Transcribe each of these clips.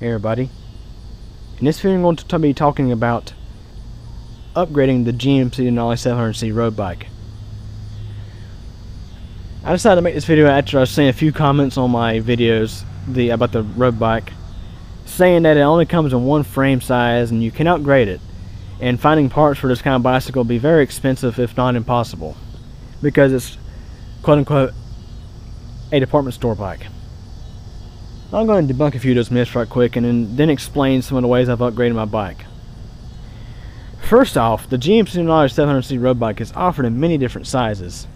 Hey everybody, in this video I'm going to be talking about upgrading the GMC Denali 700C road bike. I decided to make this video after I was seeing a few comments on my videos about the road bike, saying that it only comes in one frame size and you can upgrade it, and finding parts for this kind of bicycle will be very expensive, if not impossible, because it's quote-unquote a department store bike. I'm going to debunk a few of those myths right quick and then explain some of the ways I've upgraded my bike. First off, the GMC Denali 700C road bike is offered in many different sizes.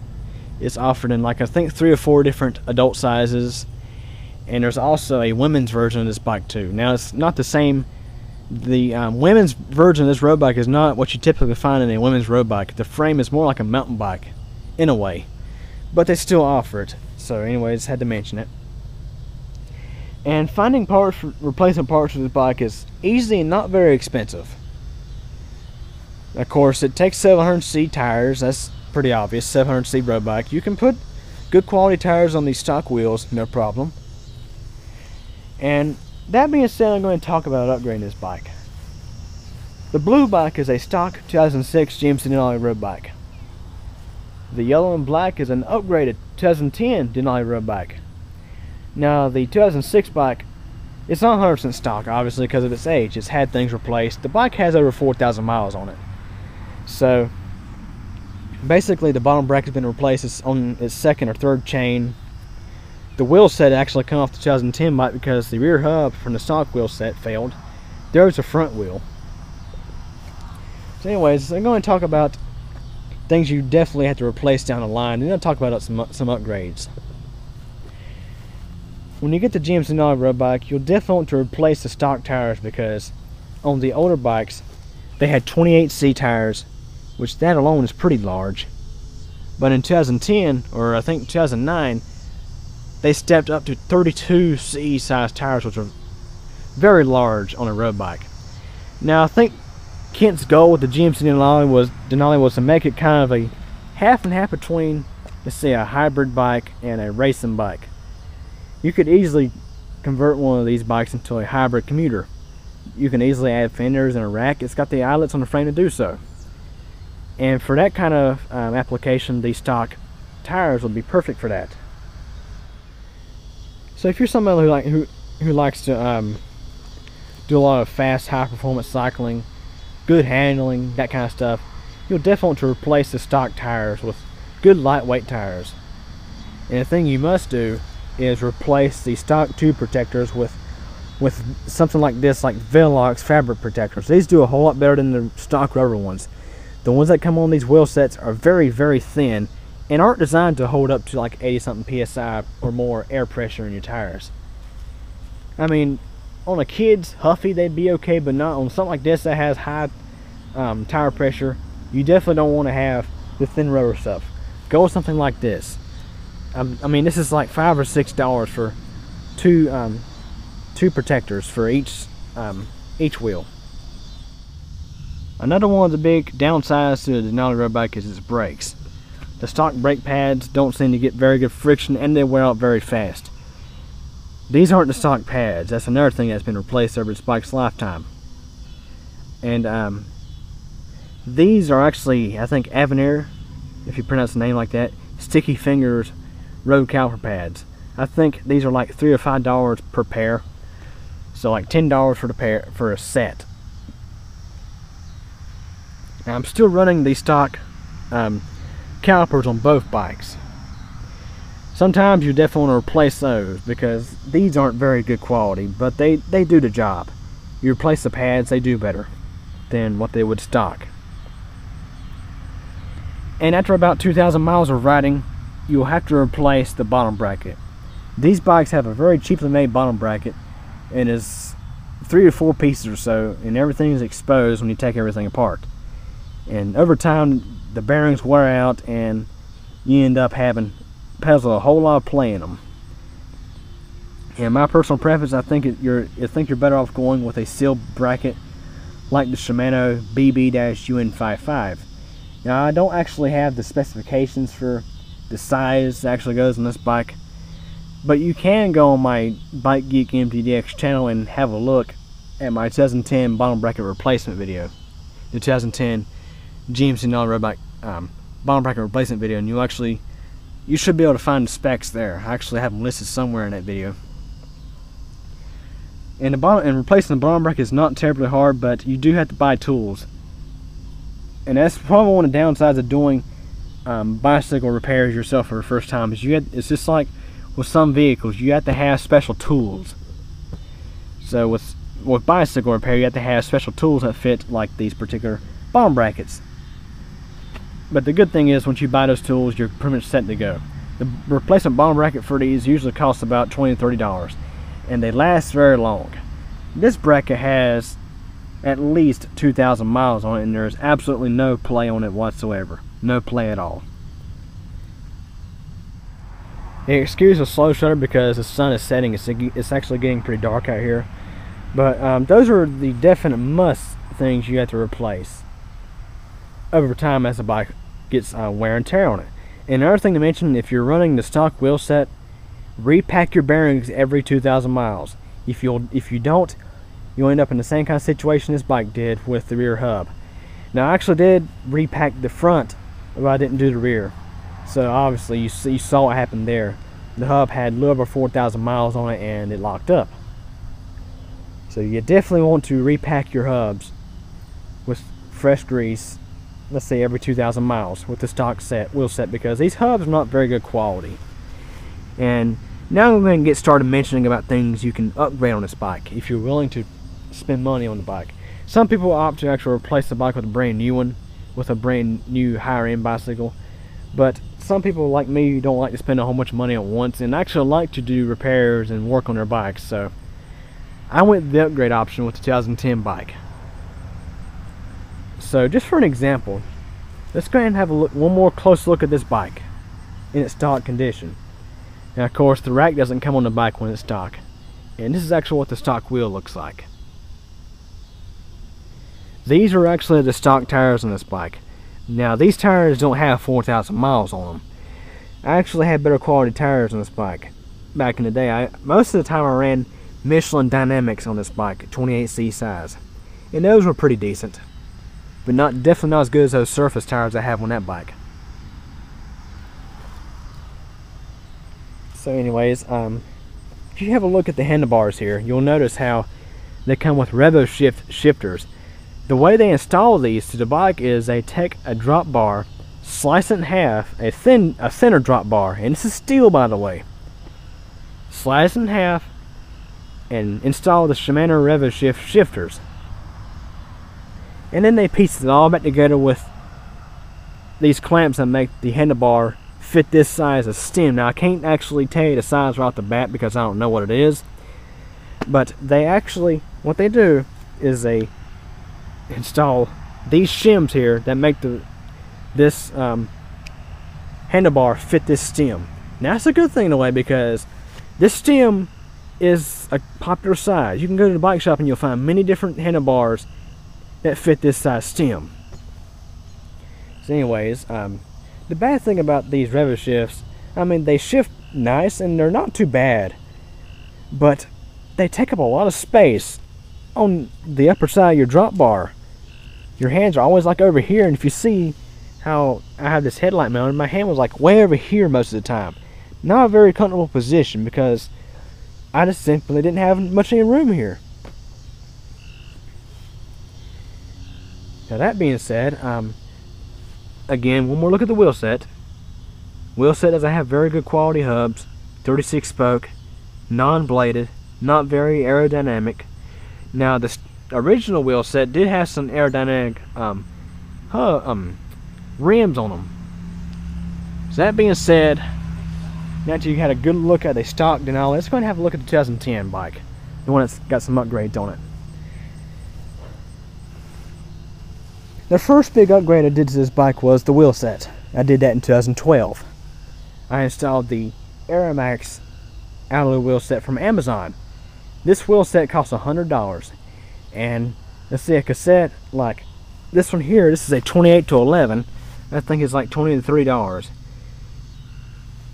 It's offered in, like, I think 3 or 4 different adult sizes, and there's also a women's version of this bike too. Now, it's not the same. The women's version of this road bike is not what you typically find in a women's road bike. The frame is more like a mountain bike in a way, but they still offer it. So anyways, had to mention it. And finding replacement parts for this bike is easy and not very expensive. Of course, it takes 700C tires. That's pretty obvious. 700C road bike. You can put good quality tires on these stock wheels, no problem. And that being said, I'm going to talk about upgrading this bike. The blue bike is a stock 2006 GMC Denali road bike. The yellow and black is an upgraded 2010 Denali road bike. Now, the 2006 bike, it's not 100% stock, obviously, because of its age. It's had things replaced. The bike has over 4,000 miles on it. So, basically, the bottom bracket's been replaced. It's on its second or third chain. The wheel set actually come off the 2010 bike because the rear hub from the stock wheel set failed. There's a front wheel. So anyways, I'm going to talk about things you definitely have to replace down the line, and then I'll talk about some upgrades. When you get the GMC Denali road bike, you'll definitely want to replace the stock tires, because on the older bikes, they had 28C tires, which that alone is pretty large. But in 2010, or I think 2009, they stepped up to 32C size tires, which are very large on a road bike. Now, I think Kent's goal with the GMC Denali was to make it kind of a half and half between, let's say, a hybrid bike and a racing bike. You could easily convert one of these bikes into a hybrid commuter. You can easily add fenders and a rack. It's got the eyelets on the frame to do so. And for that kind of application, these stock tires would be perfect for that. So if you're somebody who likes to do a lot of fast, high-performance cycling, good handling, that kind of stuff, you'll definitely want to replace the stock tires with good lightweight tires. And the thing you must do is replace the stock tube protectors with something like this, like Velox fabric protectors. These do a whole lot better than the stock rubber ones. The ones that come on these wheel sets are very, very thin and aren't designed to hold up to like 80-something PSI or more air pressure in your tires. I mean, on a kid's Huffy they'd be okay, but not on something like this that has high tire pressure. You definitely don't want to have the thin rubber stuff. Go with something like this. I mean, this is like $5 or $6 for two protectors for each wheel. Another one of the big downsides to the Denali road bike is its brakes. The stock brake pads don't seem to get very good friction, and they wear out very fast. These aren't the stock pads. That's another thing that's been replaced over this bike's lifetime. And these are actually, I think, Avenir, if you pronounce the name like that, Sticky Fingers road caliper pads. I think these are like $3 or $5 per pair, so like $10 for the pair for a set. Now, I'm still running the stock calipers on both bikes. Sometimes you definitely want to replace those because these aren't very good quality, but they do the job. You replace the pads, they do better than what they would stock. And after about 2,000 miles of riding, you'll have to replace the bottom bracket. These bikes have a very cheaply made bottom bracket, and is 3 or 4 pieces or so, and everything is exposed when you take everything apart. And over time, the bearings wear out, and you end up having pedals with a whole lot of play in them. And my personal preference, I think you're better off going with a sealed bracket like the Shimano BB-UN55. Now, I don't actually have the specifications for the size that actually goes on this bike, But you can go on my Bike Geek MTDX channel and have a look at my 2010 bottom bracket replacement video, the 2010 GMC Denali road bike bottom bracket replacement video, and you should be able to find the specs there. I actually have them listed somewhere in that video. And replacing the bottom bracket is not terribly hard, but you do have to buy tools, and that's probably one of the downsides of doing bicycle repairs yourself for the first time. It's just like with some vehicles, you have to have special tools. So with bicycle repair, you have to have special tools that fit like these particular bottom brackets. But the good thing is, once you buy those tools, you're pretty much set to go. The replacement bottom bracket for these usually costs about $20 to $30, and they last very long. This bracket has at least 2,000 miles on it, and there's absolutely no play on it whatsoever. No play at all. Excuse the slow shutter because the sun is setting. It's actually getting pretty dark out here. But those are the definite must things you have to replace over time as the bike gets wear and tear on it. And another thing to mention, if you're running the stock wheel set, repack your bearings every 2,000 miles. If you don't, you'll end up in the same kind of situation this bike did with the rear hub. Now I actually did repack the front, but I didn't do the rear. So obviously you saw what happened there. The hub had a little over 4,000 miles on it and it locked up. So you definitely want to repack your hubs with fresh grease, let's say every 2,000 miles with the stock wheel set, because these hubs are not very good quality. And now I'm going to get started mentioning about things you can upgrade on this bike if you're willing to spend money on the bike. Some people opt to actually replace the bike with a brand new one, with a brand new higher end bicycle. But some people like me don't like to spend a whole bunch of money at once and actually like to do repairs and work on their bikes. So I went the upgrade option with the 2010 bike. So just for an example, let's go ahead and have one more close look at this bike in its stock condition. Now of course the rack doesn't come on the bike when it's stock, and this is actually what the stock wheel looks like. These are actually the stock tires on this bike. Now these tires don't have 4,000 miles on them. I actually had better quality tires on this bike back in the day. Most of the time I ran Michelin Dynamics on this bike, 28C size, and those were pretty decent, but definitely not as good as those surface tires I have on that bike. So anyways, if you have a look at the handlebars here, you'll notice how they come with revo shifters. The way they install these to the bike is they take a drop bar, slice it in half, a thinner drop bar, and this is steel by the way. Slice it in half and install the Shimano Revo shifters. And then they piece it all back together with these clamps that make the handlebar fit this size of stem. Now I can't actually tell you the size right off the bat because I don't know what it is. But what they do is they install these shims here that make this handlebar fit this stem. Now that's a good thing in a way, because this stem is a popular size. You can go to the bike shop and you'll find many different handlebars that fit this size stem. So anyways, the bad thing about these Revo shifts, I mean, they shift nice and they're not too bad, but they take up a lot of space on the upper side of your drop bar. Your hands are always like over here, and if you see how I have this headlight mounted, my hand was like way over here most of the time. Not a very comfortable position because I just simply didn't have much any room here. Now that being said, again, one more look at the wheel set. Wheel set does have very good quality hubs, 36 spoke, non-bladed, not very aerodynamic. Now the original wheel set did have some aerodynamic rims on them. So that being said, now that you had a good look at the stock Denali, let's go and have a look at the 2010 bike, the one that's got some upgrades on it. The first big upgrade I did to this bike was the wheel set. I did that in 2012. I installed the Aeromax alloy wheel set from Amazon. This wheel set costs $100. And let's see, a cassette like this one here, this is a 28 to 11. I think it's like $20 to $30.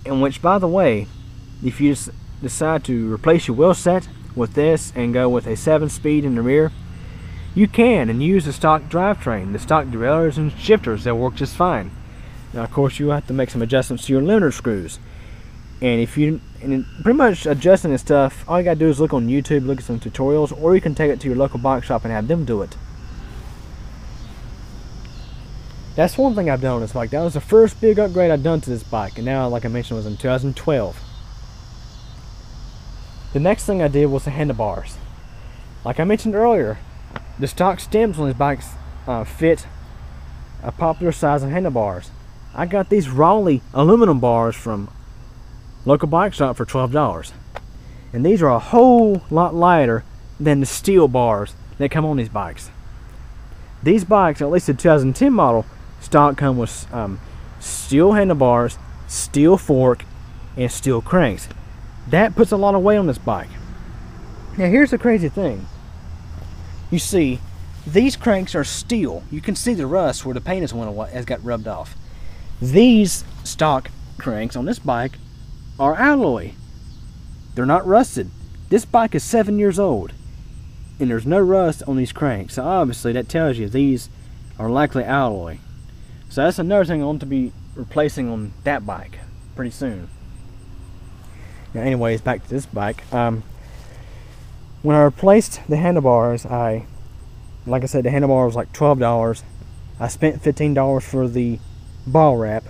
And which, by the way, if you just decide to replace your wheel set with this and go with a 7-speed in the rear, you can, and use the stock drivetrain. The stock derailleurs and shifters, they'll work just fine. Now of course you have to make some adjustments to your limiter screws. And pretty much adjusting this stuff, all you gotta do is look on YouTube, look at some tutorials, or you can take it to your local bike shop and have them do it. That's one thing I've done on this bike. That was the first big upgrade I've done to this bike, and now, like I mentioned, was in 2012. The next thing I did was the handlebars. Like I mentioned earlier, the stock stems on these bikes fit a popular size of handlebars. I got these Raleigh aluminum bars from local bike shop for $12. And these are a whole lot lighter than the steel bars that come on these bikes. These bikes, at least the 2010 model, stock come with steel handlebars, steel fork, and steel cranks. That puts a lot of weight on this bike. Now here's the crazy thing. You see, these cranks are steel. You can see the rust where the paint has got rubbed off. These stock cranks on this bike are alloy. They're not rusted. This bike is 7 years old, and there's no rust on these cranks. So obviously that tells you these are likely alloy. So that's another thing I want to be replacing on that bike pretty soon. Now anyways, back to this bike. When I replaced the handlebars, like I said, the handlebar was like $12. I spent $15 for the ball wrap.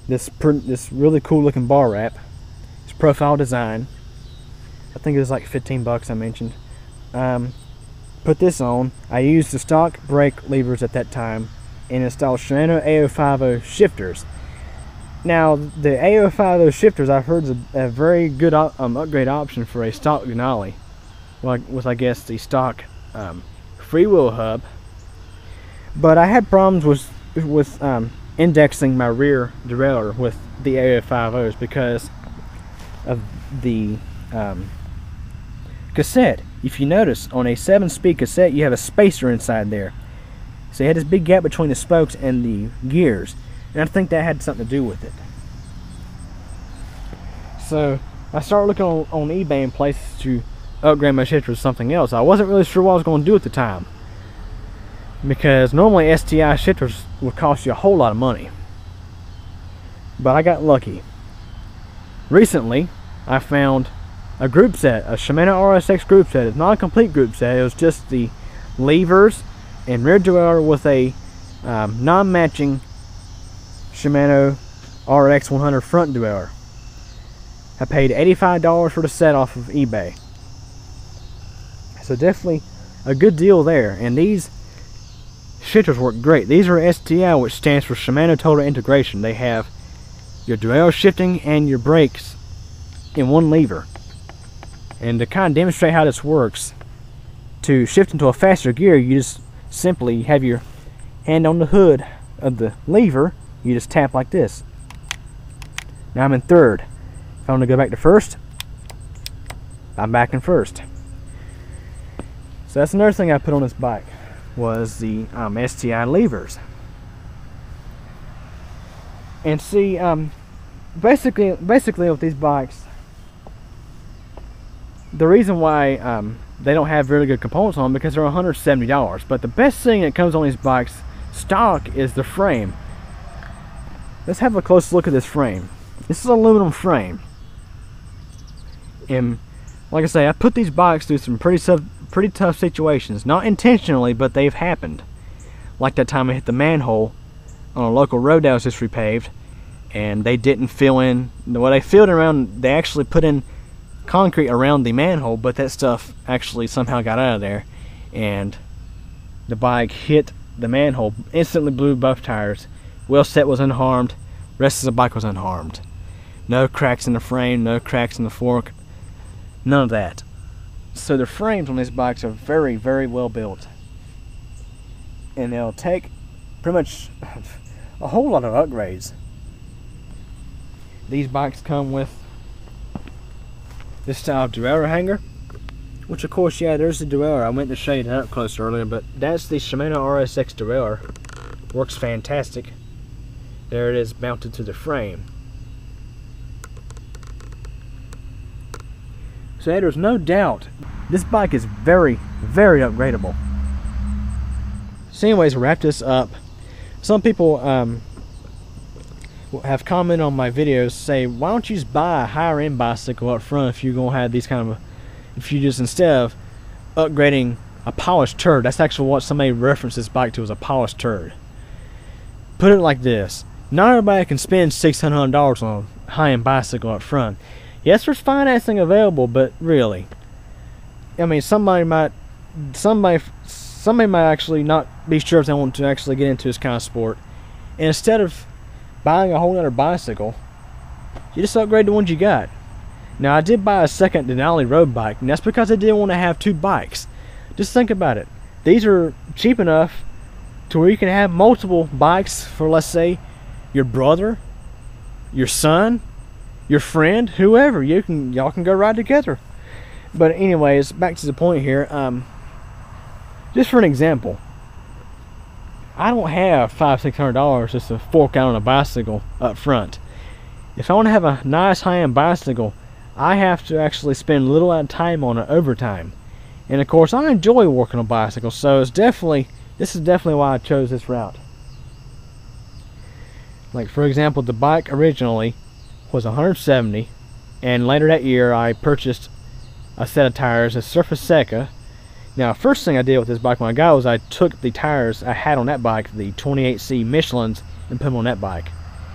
This really cool looking ball wrap. It's profile design. I think it was like 15 bucks I mentioned. Put this on. I used the stock brake levers at that time and installed Shimano A050 shifters. Now the A050 shifters, I've heard, is a very good upgrade option for a stock Denali, with I guess the stock freewheel hub. But I had problems with indexing my rear derailleur with the A050s because of the cassette. If you notice, on a 7-speed cassette, you have a spacer inside there. So you had this big gap between the spokes and the gears, and I think that had something to do with it. So I started looking on eBay in places to upgrade my shifter to something else. I wasn't really sure what I was going to do at the time, because normally STI shifters would cost you a whole lot of money. But I got lucky. Recently, I found a group set, a Shimano RSX group set. It's not a complete group set. It was just the levers and rear derailleur with a non-matching Shimano RX 100 front derailleur. I paid $85 for the set off of eBay. So definitely a good deal there. And these shifters work great. These are STI, which stands for Shimano Total Integration. They have your derailleur shifting and your brakes in one lever. And to kind of demonstrate how this works, to shift into a faster gear, you just simply have your hand on the hood of the lever. You just tap like this. Now I'm in third. If I want to go back to first, I'm back in first. So that's another thing I put on this bike, was the STI levers. And see, basically with these bikes, the reason why they don't have really good components on them, because they're $170. But the best thing that comes on these bikes stock is the frame. Let's have a close look at this frame. This is an aluminum frame, and like I say, I put these bikes through some pretty tough situations. Not intentionally, but they've happened. Like that time I hit the manhole on a local road that was just repaved, and they didn't fill in. Well, they filled around. They actually put in concrete around the manhole, but that stuff actually somehow got out of there, and the bike hit the manhole, instantly blew both tires. Wheel set was unharmed, rest of the bike was unharmed. No cracks in the frame, no cracks in the fork, none of that. So the frames on these bikes are very, very well built, and they'll take pretty much a whole lot of upgrades. These bikes come with this style of derailleur hanger, which of course, yeah, there's the derailleur. I went to show you that up close earlier, but that's the Shimano RSX derailleur. Works fantastic. There it is, mounted to the frame. So there's no doubt this bike is very, very upgradable. So anyways, to wrap this up, some people have commented on my videos, say, why don't you just buy a higher end bicycle up front if you're gonna have these kind of, if you just, instead of upgrading a polished turd. That's actually what somebody referenced this bike to, as a polished turd. Put it like this: not everybody can spend $600 on a high-end bicycle up front. Yes, there's financing available, but really, I mean, somebody might actually not be sure if they want to actually get into this kind of sport, and instead of buying a whole other bicycle, you just upgrade the ones you got. Now, I did buy a second Denali road bike, and that's because I didn't want to have two bikes. Just think about it. These are cheap enough to where you can have multiple bikes for, let's say, your brother, your son, your friend, whoever. Y'all can go ride together. But anyways, back to the point here. Just for an example, I don't have $500-600 just to fork out on a bicycle up front. If I want to have a nice high-end bicycle, I have to actually spend a little at a time on it over time. And of course, I enjoy working on bicycles, so this is definitely why I chose this route. Like, for example, the bike originally was $170, and later that year I purchased a set of tires, a Surface Seca. Now, first thing I did with this bike when I got it was I took the tires I had on that bike, the 28C Michelins, and put them on that bike.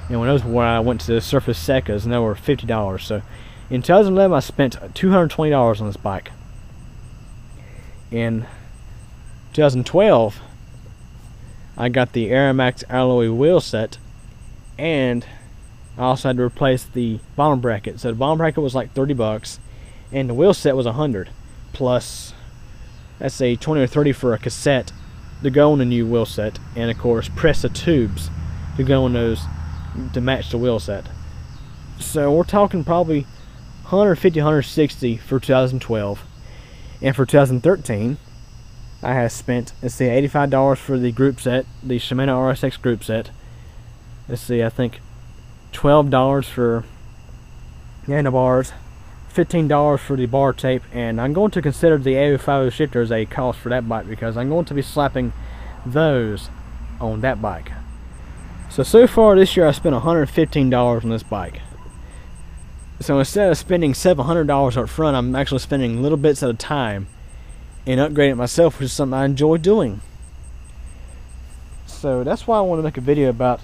And when I went to the Surface Secas, and they were $50. So in 2011, I spent $220 on this bike. In 2012, I got the Aeromax alloy wheel set, and I also had to replace the bottom bracket. So the bottom bracket was like $30, and the wheel set was $100, plus let's say $20 or $30 for a cassette to go on the new wheel set, and of course Pressa tubes to go on those to match the wheel set. So we're talking probably $150, $160 for 2012. And for 2013, I have spent, let's see, $85 for the group set, the Shimano RSX group set. Let's see, I think $12 for handlebars, $15 for the bar tape, and I'm going to consider the A050 shifter as a cost for that bike because I'm going to be slapping those on that bike. So far this year I spent $115 on this bike. So instead of spending $700 up front, I'm actually spending little bits at a time and upgrading it myself, which is something I enjoy doing. So that's why I want to make a video about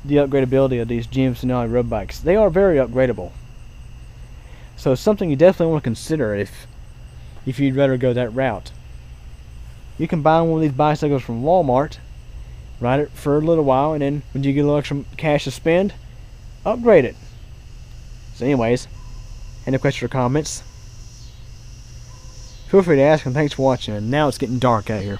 the upgradability of these GMC Denali road bikes. They are very upgradable. So it's something you definitely want to consider if you'd rather go that route. You can buy one of these bicycles from Walmart, ride it for a little while, and then when you get a little extra cash to spend, upgrade it. So anyways, any questions or comments, feel free to ask, and thanks for watching. And now it's getting dark out here.